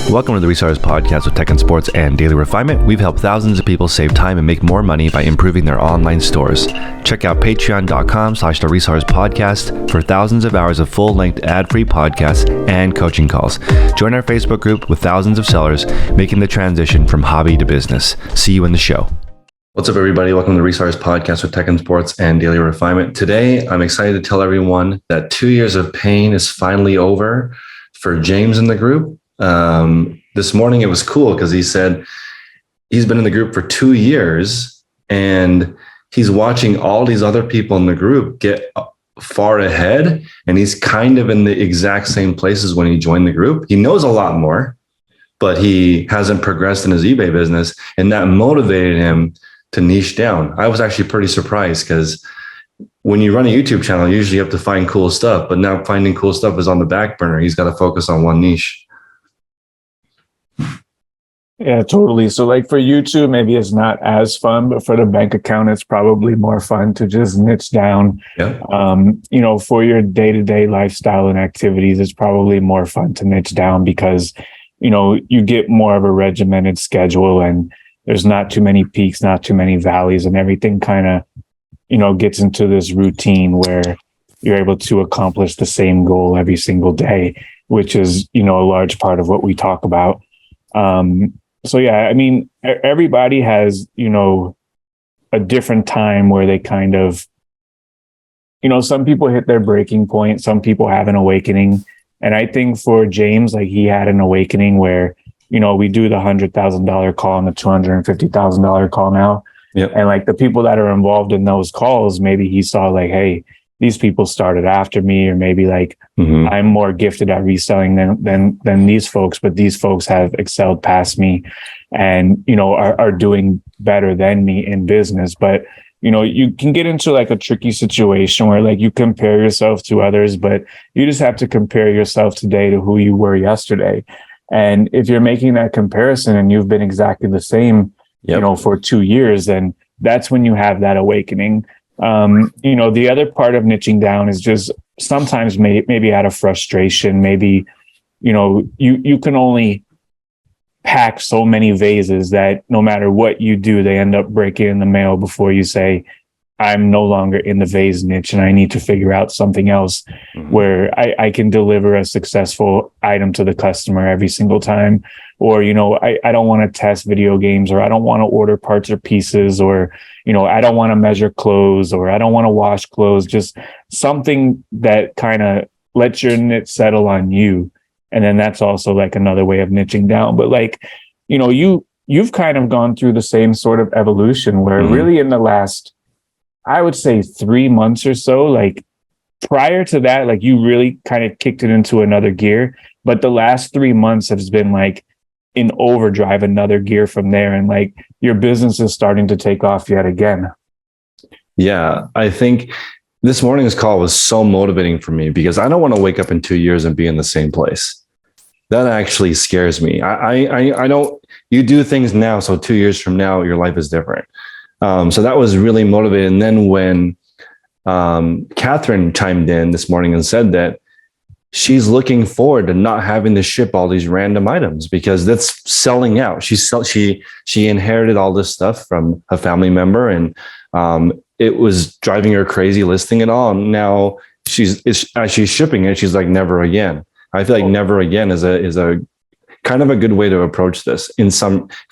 Welcome to the Resellers Podcast with Tech and Sports and Daily Refinement. We've helped thousands of people save time and make more money by improving their online stores. Check out patreon.com/the Resellers Podcast for thousands of hours of full-length ad-free podcasts and coaching calls. Join our Facebook group with thousands of sellers making the transition from hobby to business. See you in the show. What's up, everybody? Welcome to the Resellers Podcast with Tech and Sports and Daily Refinement. Today, I'm excited to tell everyone that 2 years of pain is finally over for James in the group. This morning it was cool because he said he's been in the group for 2 years and he's watching all these other people in the group get far ahead, and he's kind of in the exact same places when he joined the group. He knows a lot more, but he hasn't progressed in his eBay business, and that motivated him to niche down. I was actually pretty surprised because when you run a YouTube channel, you usually have to find cool stuff, but now finding cool stuff is on the back burner. He's got to focus on one niche. Yeah, totally. So like for YouTube, maybe it's not as fun, but for the bank account, it's probably more fun to just niche down. Yeah. For your day-to-day lifestyle and activities, it's probably more fun to niche down because, you get more of a regimented schedule and there's not too many peaks, not too many valleys, and everything kind of, gets into this routine where you're able to accomplish the same goal every single day, which is, a large part of what we talk about. So yeah, I mean, everybody has, a different time where they kind of, some people hit their breaking point, some people have an awakening. And I think for James, like he had an awakening where, we do the $100,000 call and the $250,000 call now. Yep. And like the people that are involved in those calls, maybe he saw like, hey, these people started after me, or maybe like I'm more gifted at reselling than these folks, but these folks have excelled past me and, are doing better than me in business. But, you can get into like a tricky situation where like you compare yourself to others, but you just have to compare yourself today to who you were yesterday. And if you're making that comparison and you've been exactly the same, for 2 years, then that's when you have that awakening. The other part of niching down is just sometimes maybe out of frustration, maybe, you can only pack so many vases that no matter what you do, they end up breaking in the mail before you say, I'm no longer in the vase niche and I need to figure out something else where I can deliver a successful item to the customer every single time. Or, I don't want to test video games, or I don't want to order parts or pieces, or, I don't want to measure clothes, or I don't want to wash clothes, just something that kind of lets your niche settle on you. And then that's also like another way of niching down. But like, you've kind of gone through the same sort of evolution where really in the last, I would say 3 months or so, like prior to that, like you really kind of kicked it into another gear. But the last 3 months has been like in overdrive, another gear from there. And like your business is starting to take off yet again. Yeah, I think this morning's call was so motivating for me because I don't want to wake up in 2 years and be in the same place. That actually scares me. I don't, you do things now, so 2 years from now, your life is different. So that was really motivating. And then when Catherine chimed in this morning and said that she's looking forward to not having to ship all these random items because that's selling out. She inherited all this stuff from a family member, and it was driving her crazy listing it all. And now she's shipping it. She's like, never again. I feel like never again is a kind of a good way to approach this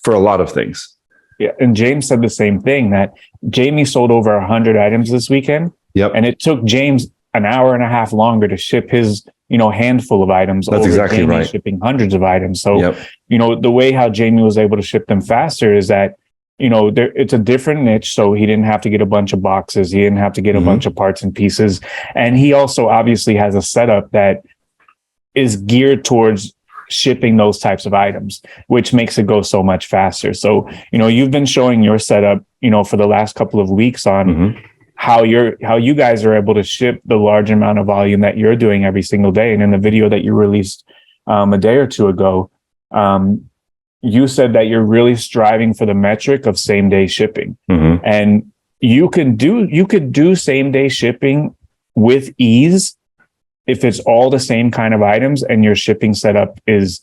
for a lot of things. Yeah. And James said the same thing, that Jamie sold over 100 items this weekend. Yep. And it took James an hour and a half longer to ship his, handful of items. That's over exactly Jamie right. Shipping hundreds of items. So, the way how Jamie was able to ship them faster is that, it's a different niche. So he didn't have to get a bunch of boxes. He didn't have to get a bunch of parts and pieces. And he also obviously has a setup that is geared towards shipping those types of items, which makes it go so much faster. So, you've been showing your setup, for the last couple of weeks on how you guys are able to ship the large amount of volume that you're doing every single day. And in the video that you released a day or two ago, you said that you're really striving for the metric of same day shipping. And you could do same day shipping with ease if it's all the same kind of items and your shipping setup is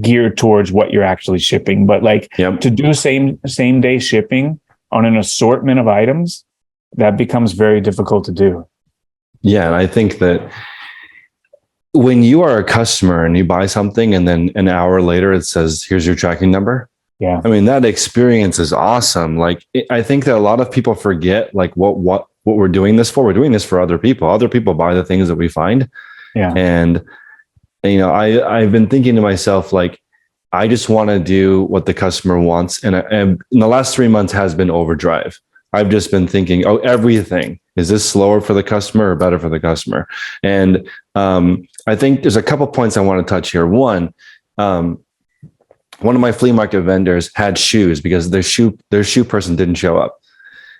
geared towards what you're actually shipping. But like to do same day shipping on an assortment of items, that becomes very difficult to do. Yeah. And I think that when you are a customer and you buy something and then an hour later it says, here's your tracking number. Yeah. I mean, that experience is awesome. Like, I think that a lot of people forget like what we're doing this for. We're doing this for other people. Other people buy the things that we find. Yeah. And, you know, I've been thinking to myself, like, I just want to do what the customer wants. And in the last 3 months has been Overdrive. I've just been thinking, oh, everything. Is this slower for the customer or better for the customer? And I think there's a couple points I want to touch here. One of my flea market vendors had shoes because their shoe person didn't show up.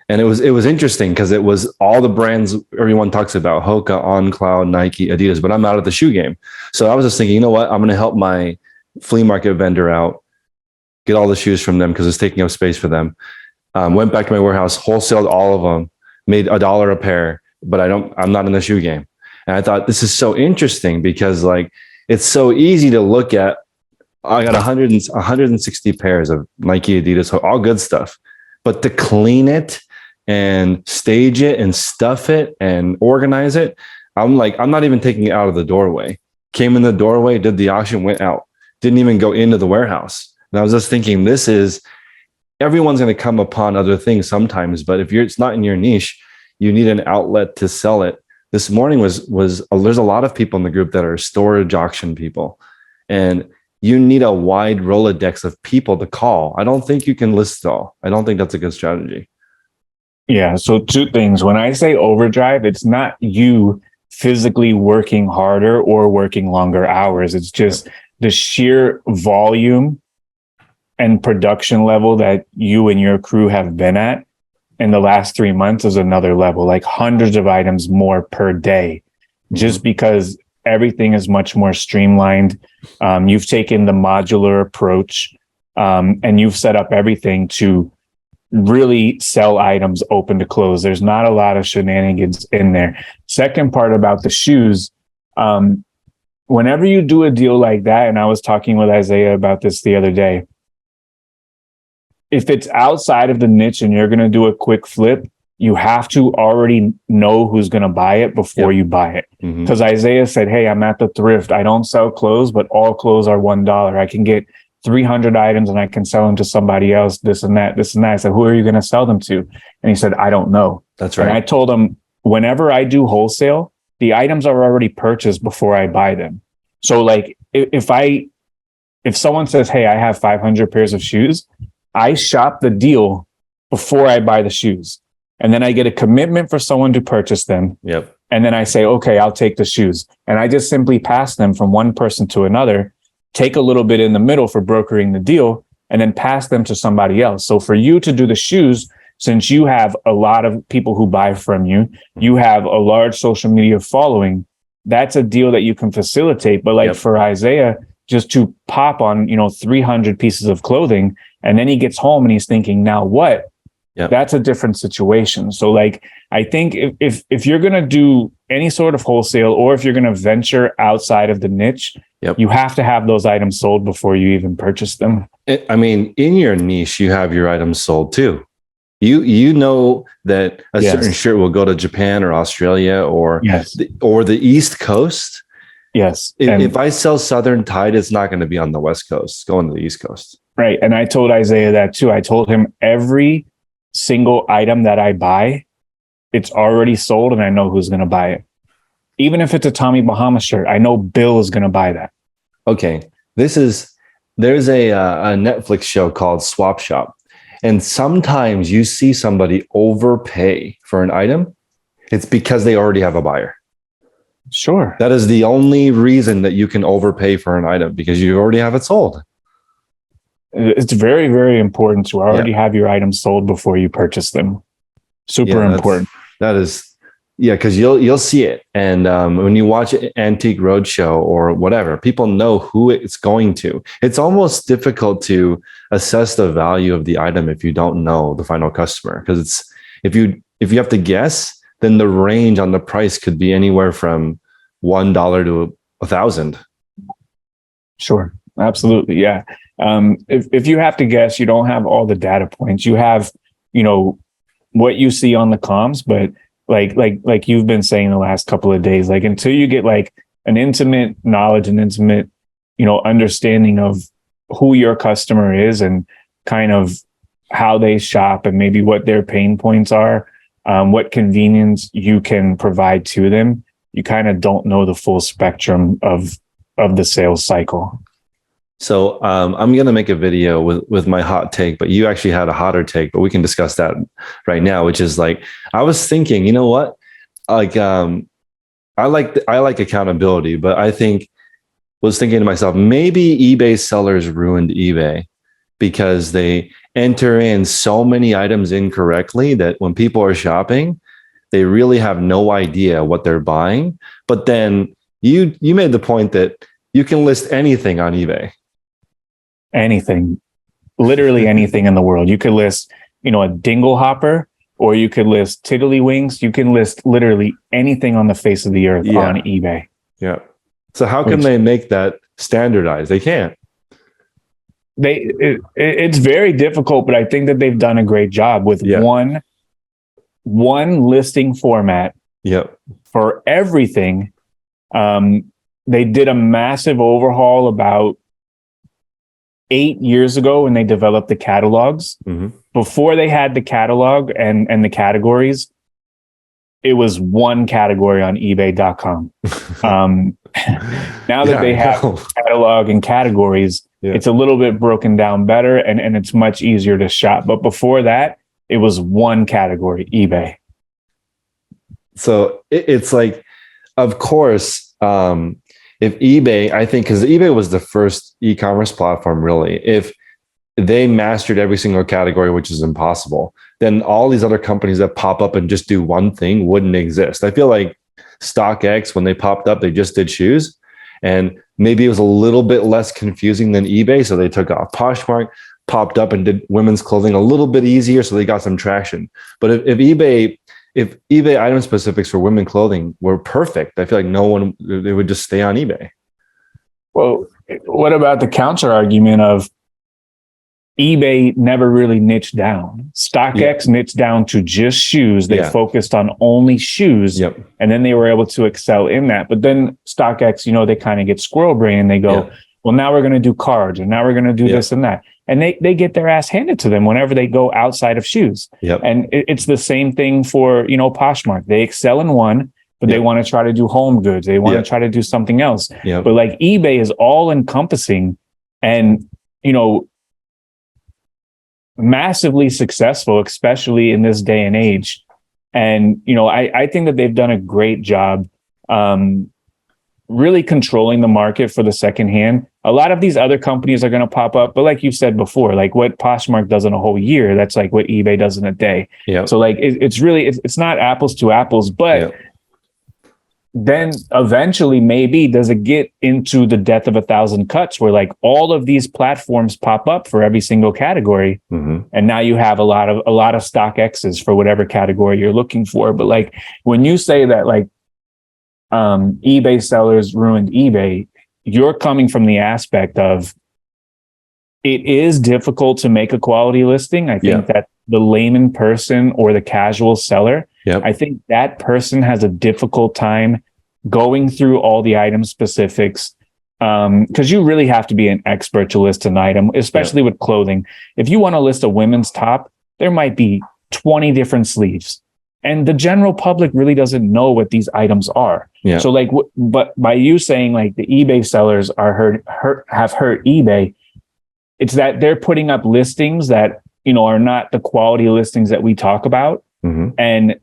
And it was interesting because it was all the brands everyone talks about, Hoka, On Cloud, Nike, Adidas, but I'm out of the shoe game. So I was just thinking, you know what? I'm going to help my flea market vendor out, get all the shoes from them because it's taking up space for them. Went back to my warehouse, wholesaled all of them, made $1 a pair, but I'm not in the shoe game. And I thought this is so interesting because like, it's so easy to look at. I got 160 pairs of Nike, Adidas, all good stuff, but to clean it and stage it and stuff it and organize it, I'm not even taking it out of the doorway. Came in the doorway, did the auction, went out, didn't even go into the warehouse. And I was just thinking, everyone's going to come upon other things sometimes, but if it's not in your niche, you need an outlet to sell it. This morning was there's a lot of people in the group that are storage auction people, and you need a wide Rolodex of people to call. I don't think you can list it all. I don't think that's a good strategy. Yeah. So 2 things. When I say Overdrive, it's not you physically working harder or working longer hours. It's just the sheer volume and production level that you and your crew have been at in the last 3 months is another level, like hundreds of items more per day, just because everything is much more streamlined. You've taken the modular approach, and you've set up everything to really sell items open to close. There's not a lot of shenanigans in there. Second part about the shoes, whenever you do a deal like that, and I was talking with Isaiah about this the other day, if it's outside of the niche and you're going to do a quick flip, you have to already know who's going to buy it before you buy it. Because Isaiah said, hey, I'm at the thrift. I don't sell clothes, but all clothes are $1. I can get 300 items and I can sell them to somebody else, this and that, this and that. I said, who are you going to sell them to? And he said, I don't know. That's right. And I told him, whenever I do wholesale, the items are already purchased before I buy them. So like if someone says, hey, I have 500 pairs of shoes, I shop the deal before I buy the shoes. And then I get a commitment for someone to purchase them. Yep. And then I say, okay, I'll take the shoes. And I just simply pass them from one person to another, take a little bit in the middle for brokering the deal, and then pass them to somebody else. So for you to do the shoes, since you have a lot of people who buy from you, you have a large social media following, that's a deal that you can facilitate. But like for Isaiah, just to pop on, 300 pieces of clothing, and then he gets home and he's thinking, now what? That's a different situation. So like, I think if you're going to do any sort of wholesale, or if you're going to venture outside of the niche, you have to have those items sold before you even purchase them. I mean, in your niche, you have your items sold too. You know that a certain shirt will go to Japan or Australia or the East Coast. Yes. If I sell Southern Tide, it's not going to be on the West Coast. It's going to the East Coast. Right. And I told Isaiah that too. I told him every single item that I buy, it's already sold and I know who's going to buy it. Even if it's a Tommy Bahama shirt, I know Bill is going to buy that. Okay. There's a Netflix show called Swap Shop. And sometimes you see somebody overpay for an item. It's because they already have a buyer. Sure. That is the only reason that you can overpay for an item, because you already have it sold. It's very, very important to already have your items sold before you purchase them. Super important. That is, because you'll see it. And when you watch Antique Roadshow or whatever, people know who it's going to. It's almost difficult to assess the value of the item if you don't know the final customer. Because if you have to guess, then the range on the price could be anywhere from $1 to $1,000. Sure. Absolutely. Yeah. If you have to guess, you don't have all the data points. You have, what you see on the comms, but like you've been saying the last couple of days, like until you get like an intimate knowledge and intimate, understanding of who your customer is and kind of how they shop and maybe what their pain points are, what convenience you can provide to them, you kind of don't know the full spectrum of the sales cycle. So I'm going to make a video with my hot take, but you actually had a hotter take, but we can discuss that right now, which is like, I was thinking, you know what? Like, I like accountability, but was thinking to myself, maybe eBay sellers ruined eBay because they enter in so many items incorrectly that when people are shopping, they really have no idea what they're buying. But then you made the point that you can list anything on eBay. Anything, literally anything in the world. You could list, a dingle hopper, or you could list tiddlywinks. You can list literally anything on the face of the earth on eBay. Yeah. So how can they make that standardized? They can't. It's very difficult, but I think that they've done a great job with one listing format. Yep. For everything. They did a massive overhaul about 8 years ago when they developed the catalogs. Mm-hmm. Before they had the catalog and the categories, it was one category on eBay.com. Now that they have catalog and categories, it's a little bit broken down better and it's much easier to shop. But before that, it was one category, eBay. So it's like, of course, if eBay, I think, because eBay was the first e-commerce platform, really, if they mastered every single category, which is impossible, then all these other companies that pop up and just do one thing wouldn't exist. I feel like StockX, when they popped up, they just did shoes. And maybe it was a little bit less confusing than eBay. So they took off. Poshmark popped up and did women's clothing a little bit easier. So they got some traction. But if eBay item specifics for women clothing were perfect, I feel like they would just stay on eBay. Well, what about the counter argument of eBay never really niched down? StockX niched down to just shoes. They focused on only shoes. Yep. And then they were able to excel in that. But then StockX, they kind of get squirrel brain and they go, well, now we're going to do cards and now we're going to do this and that. And they get their ass handed to them whenever they go outside of shoes. Yep. And it's the same thing for, Poshmark. They excel in one, but they want to try to do home goods. They want to try to do something else. Yep. But like eBay is all encompassing and, massively successful, especially in this day and age. And, I think that they've done a great job really controlling the market for the secondhand. A lot of these other companies are going to pop up, but like you said before, like what Poshmark does in a whole year, that's like what eBay does in a day. Yep. So like it's not apples to apples, but then eventually maybe does it get into the death of a thousand cuts where like all of these platforms pop up for every single category. Mm-hmm. And now you have a lot of stock X's for whatever category you're looking for. But like when you say that like eBay sellers ruined eBay, you're coming from the aspect of it is difficult to make a quality listing. I think that the layman person or the casual seller, I think that person has a difficult time going through all the item specifics because you really have to be an expert to list an item, especially with clothing. If you want to list a women's top, there might be 20 different sleeves. And the general public really doesn't know what these items are. Yeah. So like, but by you saying like the eBay sellers have hurt eBay, it's that they're putting up listings that, are not the quality listings that we talk about. Mm-hmm. And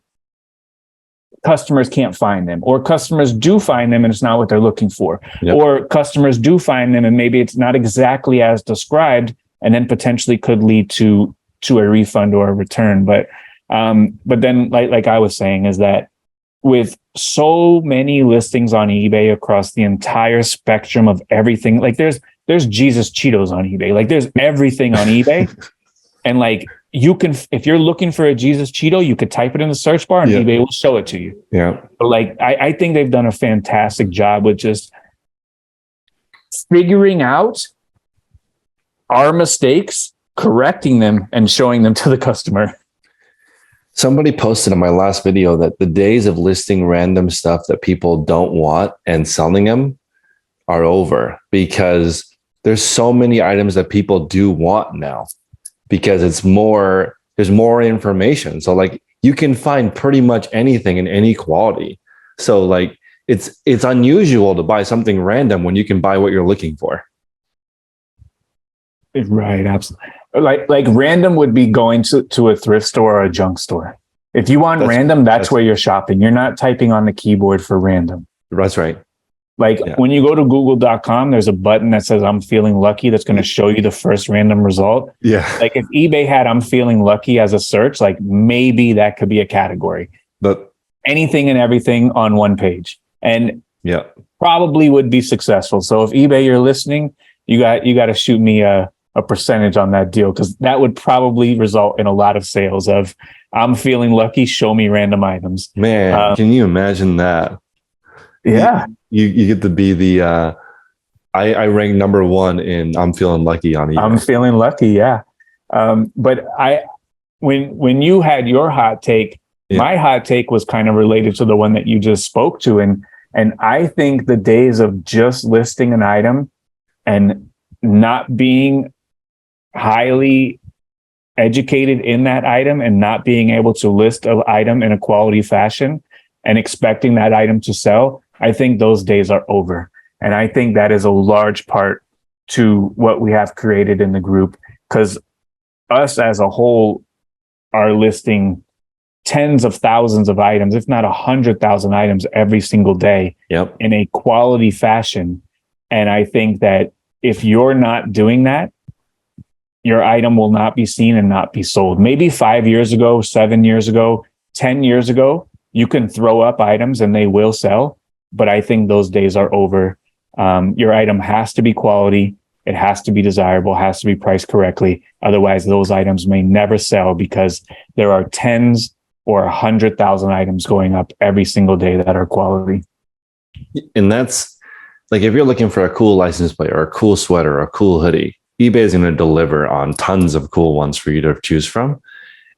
customers can't find them, or customers do find them and it's not what they're looking for. Yep. Or customers do find them and maybe it's not exactly as described and then potentially could lead to a refund or a return. But then like I was saying is that with so many listings on eBay across the entire spectrum of everything, like there's Jesus Cheetos on eBay, like there's everything on eBay. And like you can, if you're looking for a Jesus Cheeto, you could type it in the search bar and eBay will show it to you. Yeah. But like, I think they've done a fantastic job with just figuring out our mistakes, correcting them and showing them to the customer. Somebody posted in my last video that the days of listing random stuff that people don't want and selling them are over, because there's so many items that people do want now, because there's more information. So like you can find pretty much anything in any quality. So like it's unusual to buy something random when you can buy what you're looking for. Right, absolutely. Like random would be going to a thrift store or a junk store. If you want random, that's where you're shopping. You're not typing on the keyboard for random. That's right. Like when you go to google.com, there's a button that says I'm feeling lucky that's going to show you the first random result. Yeah. Like if eBay had I'm feeling lucky as a search, like maybe that could be a category. But anything and everything on one page. And probably would be successful. So if eBay, you're listening, you got to shoot me a percentage on that deal, because that would probably result in a lot of sales of I'm feeling lucky, show me random items. Man, can you imagine that? Yeah. You get to be the I rank number one in I'm feeling lucky on eBay. I'm feeling lucky, yeah. But when you had your hot take, my hot take was kind of related to the one that you just spoke to. And I think the days of just listing an item and not being highly educated in that item and not being able to list an item in a quality fashion and expecting that item to sell, I think those days are over. And I think that is a large part to what we have created in the group, because us as a whole are listing tens of thousands of items, if not 100,000 items every single day in a quality fashion. And I think that if you're not doing that, your item will not be seen and not be sold. Maybe 5 years ago, 7 years ago, 10 years ago, you can throw up items and they will sell. But I think those days are over. Your item has to be quality. It has to be desirable, has to be priced correctly. Otherwise, those items may never sell, because there are tens or 100,000 items going up every single day that are quality. And that's like, if you're looking for a cool license plate or a cool sweater or a cool hoodie, eBay is going to deliver on tons of cool ones for you to choose from.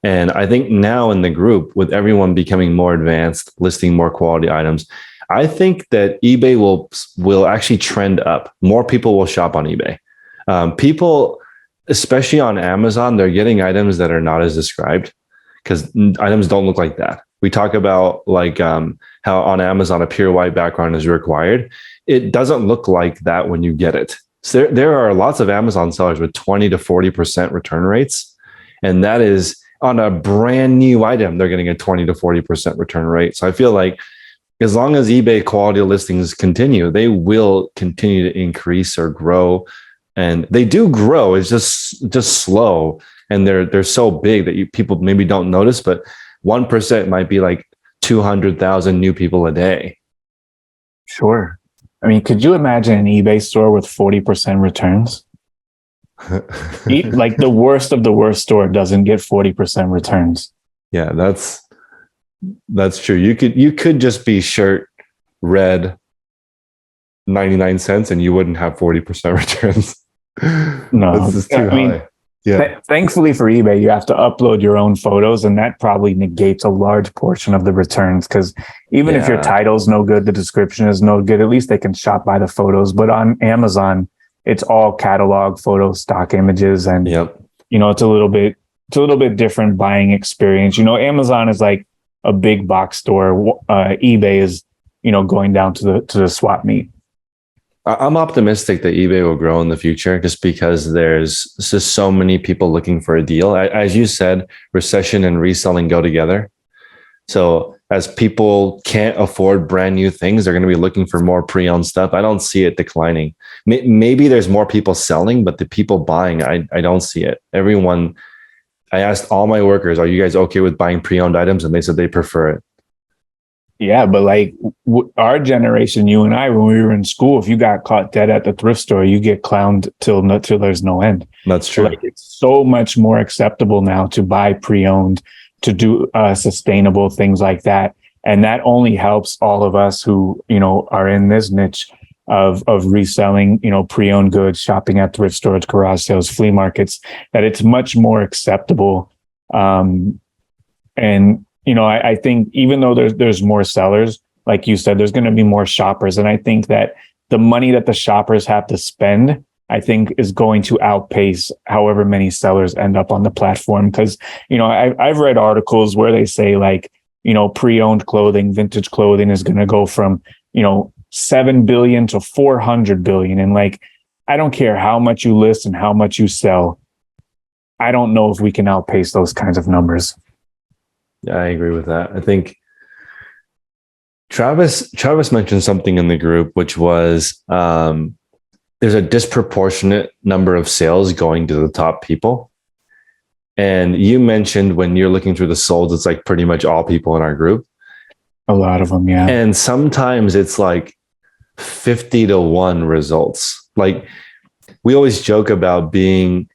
And I think now in the group, with everyone becoming more advanced, listing more quality items, I think that eBay will actually trend up. More people will shop on eBay. People, especially on Amazon, they're getting items that are not as described, because items don't look like that. We talk about like how on Amazon a pure white background is required. It doesn't look like that when you get it. So there are lots of Amazon sellers with 20 to 40% return rates. And that is on a brand new item, they're getting a 20 to 40% return rate. So I feel like as long as eBay quality listings continue, they will continue to increase or grow. And they do grow. It's just slow. And they're so big that people maybe don't notice, but 1% might be like 200,000 new people a day. Sure. I mean, could you imagine an eBay store with 40% returns? Like the worst of the worst store doesn't get 40% returns. Yeah, that's true. You could just be shirt red 99 cents and you wouldn't have 40% returns. No, this is too high. Thankfully for eBay, you have to upload your own photos, and that probably negates a large portion of the returns, because even if your title's no good, the description is no good, at least they can shop by the photos. But on Amazon, it's all catalog photos, stock images, and it's a little bit different buying experience. Amazon is like a big box store. eBay is going down to the swap meet. I'm optimistic that eBay will grow in the future, just because there's just so many people looking for a deal. As you said, recession and reselling go together. So as people can't afford brand new things, they're going to be looking for more pre-owned stuff. I don't see it declining. Maybe there's more people selling, but the people buying, I don't see it. I asked all my workers, are you guys okay with buying pre-owned items? And they said they prefer it. Yeah, but like our generation, you and I, when we were in school, if you got caught dead at the thrift store, you get clowned till there's no end. That's true. Like, it's so much more acceptable now to buy pre-owned, to do sustainable things like that. And that only helps all of us who, are in this niche of reselling, pre-owned goods, shopping at thrift stores, garage sales, flea markets, that it's much more acceptable. And I think even though there's more sellers, like you said, there's going to be more shoppers. And I think that the money that the shoppers have to spend, I think, is going to outpace however many sellers end up on the platform. Because, I've read articles where they say like, pre-owned clothing, vintage clothing is going to go from, 7 billion to 400 billion. And like, I don't care how much you list and how much you sell. I don't know if we can outpace those kinds of numbers. Yeah, I agree with that. I think Travis mentioned something in the group, which was there's a disproportionate number of sales going to the top people. And you mentioned when you're looking through the solds, it's like pretty much all people in our group. A lot of them, yeah. And sometimes it's like 50-1 results. Like we always joke about being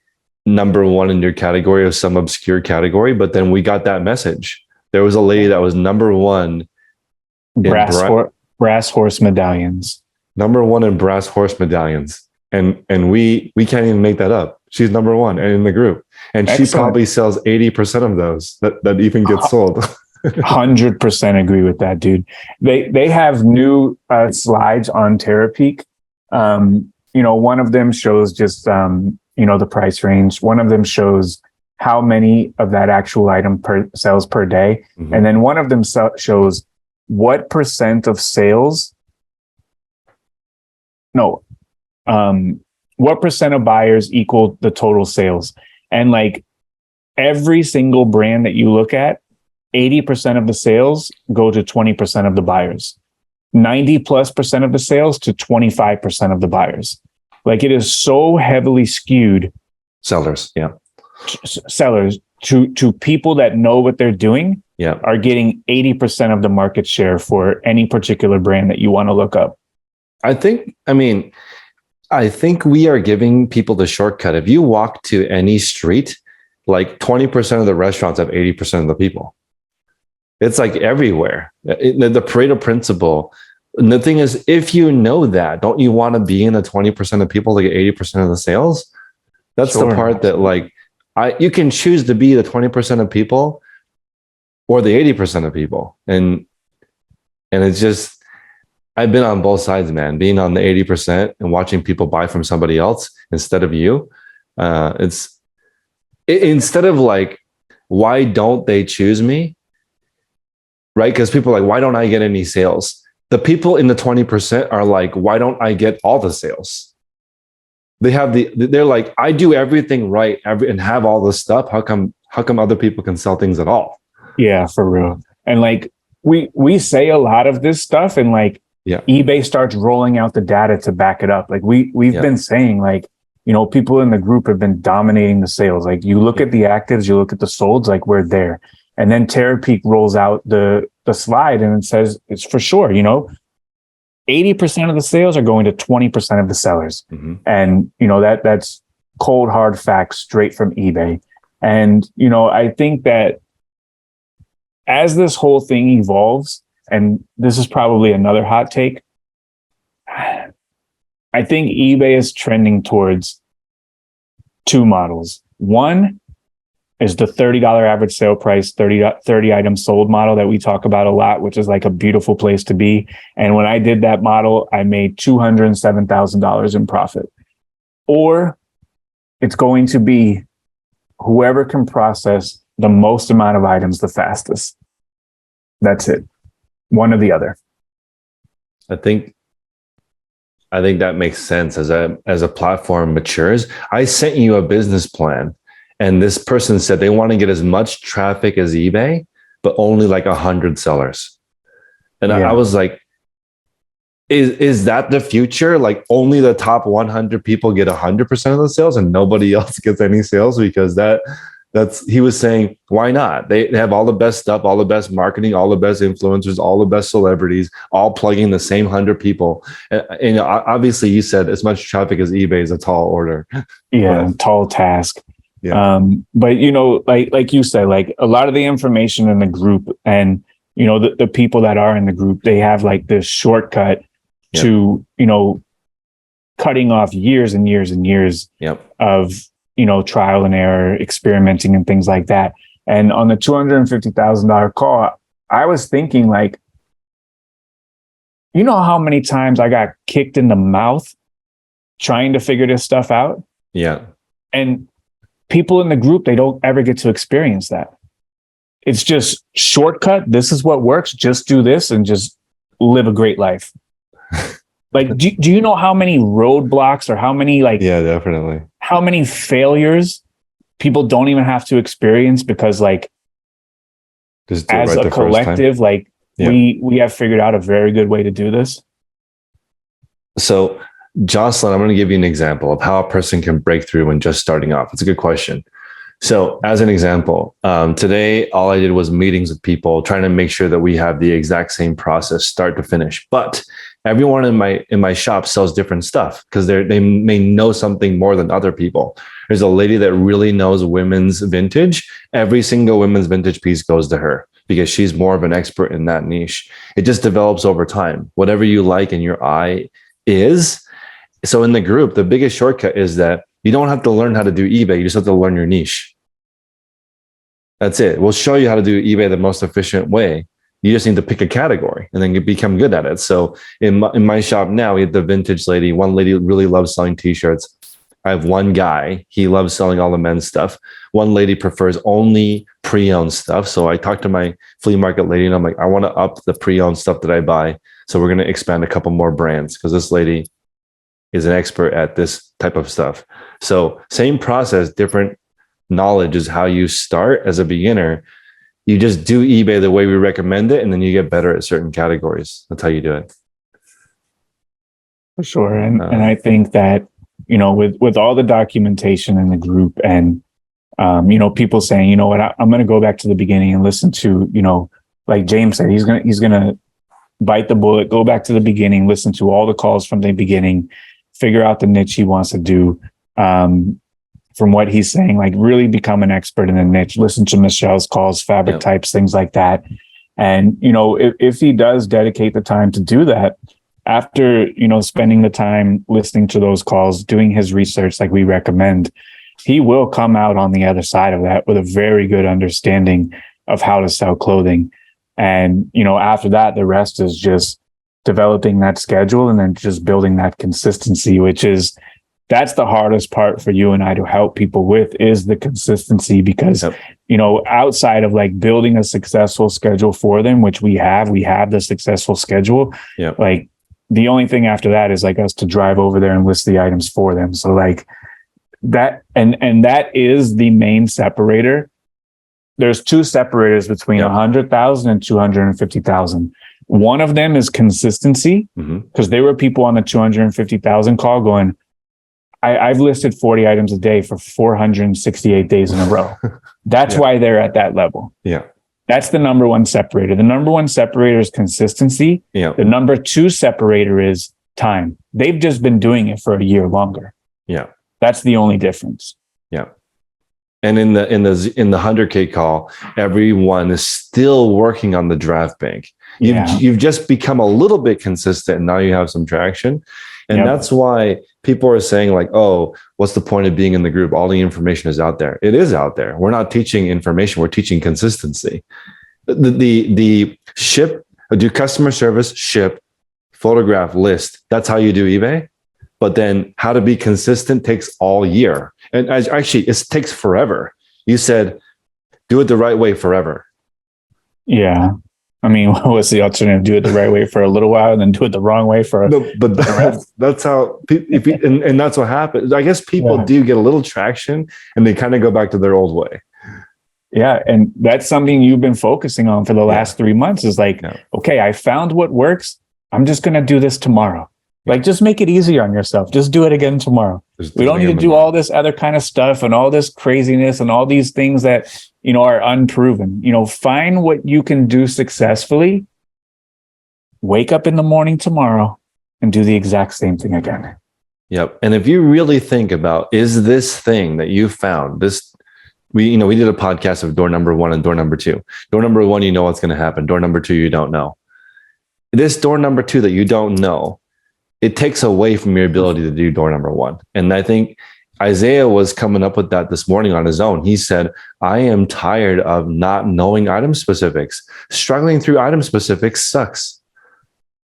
number one in your category of some obscure category, but then we got that message. There was a lady that was number one. Brass horse medallions. Number one in brass horse medallions. And we can't even make that up. She's number one in the group. And Excellent. She probably sells 80% of those that even get sold. 100% agree with that, dude. They have new slides on Terapeak. One of them shows just the price range. One of them shows how many of that actual item sells per day. Mm-hmm. And then one of them shows what percent of sales, what percent of buyers equal the total sales. And like every single brand that you look at, 80% of the sales go to 20% of the buyers, 90+% of the sales to 25% of the buyers. Like it is so heavily skewed. Sellers to people that know what they're doing. Yeah, are getting 80% of the market share for any particular brand that you want to look up. I think we are giving people the shortcut. If you walk to any street, like 20% of the restaurants have 80% of the people. It's like everywhere. The Pareto Principle. And the thing is, if you know that, don't you want to be in the 20% of people to get 80% of the sales? That's sure. The part that like, you can choose to be the 20% of people or the 80% of people. And it's just, I've been on both sides, man, being on the 80% and watching people buy from somebody else instead of you. Instead of like, why don't they choose me? Right? Because people are like, why don't I get any sales? The people in the 20% are like, why don't I get all the sales? They're like, I do everything right and have all this stuff. How come other people can sell things at all? Yeah, for real. And like we say a lot of this stuff, and like eBay starts rolling out the data to back it up. Like we've been saying, like, people in the group have been dominating the sales. Like you look at the actives, you look at the solds, like we're there. And then Terapeak rolls out the slide and it says it's for sure, 80% of the sales are going to 20% of the sellers. Mm-hmm. And, that's cold, hard facts straight from eBay. And, I think that as this whole thing evolves, and this is probably another hot take, I think eBay is trending towards two models. One is the $30 average sale price, 30 items sold model that we talk about a lot, which is like a beautiful place to be. And when I did that model, I made $207,000 in profit. Or it's going to be whoever can process the most amount of items the fastest. That's it. One or the other. I think that makes sense as a platform matures. I sent you a business plan. And this person said they want to get as much traffic as eBay, but only like 100 sellers. And I was like, is that the future? Like only the top 100 people get 100% of the sales and nobody else gets any sales? Because he was saying, why not? They have all the best stuff, all the best marketing, all the best influencers, all the best celebrities, all plugging the same 100 people. And obviously you said as much traffic as eBay is a tall order. Yeah, tall task. Yeah. But like you said, like a lot of the information in the group and the people that are in the group, they have like this shortcut to cutting off years and years and years of, trial and error, experimenting and things like that. And on the $250,000 call, I was thinking like, you know how many times I got kicked in the mouth trying to figure this stuff out? Yeah. And people in the group, they don't ever get to experience that. It's just shortcut. This is what works. Just do this and just live a great life. Like, do you know how many roadblocks or how many yeah, definitely. How many failures people don't even have to experience because just as a collective, we have figured out a very good way to do this. So Jocelyn, I'm going to give you an example of how a person can break through when just starting off. It's a good question. So as an example, today, all I did was meetings with people trying to make sure that we have the exact same process, start to finish. But everyone in my shop sells different stuff because they may know something more than other people. There's a lady that really knows women's vintage. Every single women's vintage piece goes to her because she's more of an expert in that niche. It just develops over time. Whatever you like and your eye is. So in the group, the biggest shortcut is that you don't have to learn how to do eBay. You just have to learn your niche. That's it. We'll show you how to do eBay the most efficient way. You just need to pick a category and then you become good at it. So in my shop now, we have the vintage lady. One lady really loves selling t-shirts. I have one guy. He loves selling all the men's stuff. One lady prefers only pre-owned stuff. So I talked to my flea market lady and I'm like, I want to up the pre-owned stuff that I buy. So we're going to expand a couple more brands because this lady is an expert at this type of stuff. So same process, different knowledge is how you start as a beginner. You just do eBay the way we recommend it, and then you get better at certain categories. That's how you do it. For sure. And I think that, with all the documentation in the group and, people saying, you know what, I'm going to go back to the beginning and listen to, like James said, he's going to bite the bullet, go back to the beginning, listen to all the calls from the beginning, figure out the niche he wants to do. From what he's saying, like really become an expert in the niche, listen to Michelle's calls, fabric types, things like that. And, if he does dedicate the time to do that, after, spending the time listening to those calls, doing his research like we recommend, he will come out on the other side of that with a very good understanding of how to sell clothing. And, after that, the rest is just developing that schedule and then just building that consistency, that's the hardest part for you and I to help people with is the consistency because, outside of like building a successful schedule for them, which we have the successful schedule. Like the only thing after that is like us to drive over there and list the items for them. So like that, and that is the main separator. There's two separators between 100,000 and 250,000. One of them is consistency because there were people on the 250,000 call going, I've listed 40 items a day for 468 days in a row. That's why they're at that level. Yeah. That's the number one separator. The number one separator is consistency. Yeah. The number two separator is time. They've just been doing it for a year longer. Yeah. That's the only difference. Yeah. And in the 100K call, everyone is still working on the draft bank. You've just become a little bit consistent and now you have some traction. And that's why people are saying like, oh, what's the point of being in the group? All the information is out there. It is out there. We're not teaching information. We're teaching consistency. The ship, do customer service, ship, photograph, list. That's how you do eBay. But then how to be consistent takes all year. And actually, it takes forever. You said, do it the right way forever. Yeah. I mean, what's the alternative? Do it the right way for a little while and then do it the wrong way for no, but that's how and that's what happens. I guess people do get a little traction and they kind of go back to their old way. Yeah. And that's something you've been focusing on for the last 3 months is like, okay, I found what works. I'm just going to do this tomorrow. Like, just make it easy on yourself. Just do it again tomorrow. We don't need to do all this other kind of stuff and all this craziness and all these things that, are unproven. Find what you can do successfully. Wake up in the morning tomorrow and do the exact same thing again. Yep. And if you really think about, is this thing that you found, we did a podcast of door number 1 and door number 2. Door number 1, you know what's going to happen. Door number 2, you don't know. This door number 2 that you don't know, it takes away from your ability to do door number one. And I think Isaiah was coming up with that this morning on his own. He said, I am tired of not knowing item specifics. Struggling through item specifics sucks.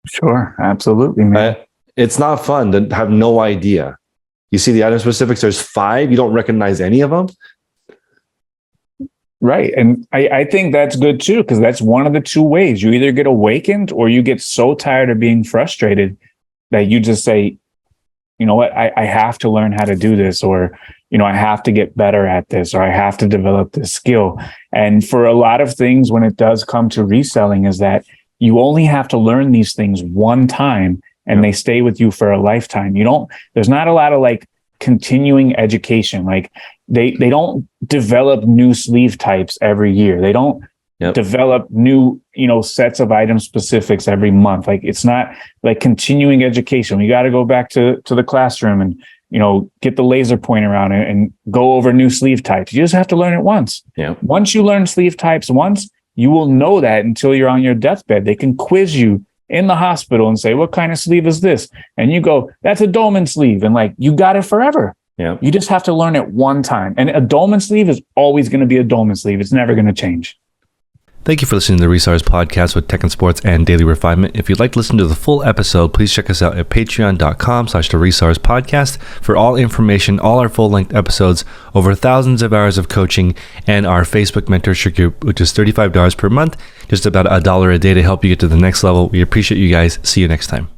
Sure. Absolutely, man. It's not fun to have no idea. You see the item specifics, there's 5, you don't recognize any of them. Right. And I think that's good too, because that's one of the 2 ways. You either get awakened or you get so tired of being frustrated that you just say, you know what, I have to learn how to do this, or, I have to get better at this, or I have to develop this skill. And for a lot of things, when it does come to reselling, is that you only have to learn these things one time and they stay with you for a lifetime. There's not a lot of like continuing education. Like they don't develop new sleeve types every year. They don't develop new, sets of item specifics every month. Like it's not like continuing education. You got to go back to the classroom and, get the laser pointer out and go over new sleeve types. You just have to learn it once. Yeah. Once you learn sleeve types once, you will know that until you're on your deathbed. They can quiz you in the hospital and say, what kind of sleeve is this? And you go, that's a dolman sleeve. And like, you got it forever. Yeah. You just have to learn it one time. And a dolman sleeve is always going to be a dolman sleeve. It's never going to change. Thank you for listening to the Resellers Podcast with Tech and Sports and Daily Refinement. If you'd like to listen to the full episode, please check us out at patreon.com/the Resellers Podcast for all information, all our full-length episodes, over thousands of hours of coaching, and our Facebook mentorship group, which is $35 per month, just about $1 a day to help you get to the next level. We appreciate you guys. See you next time.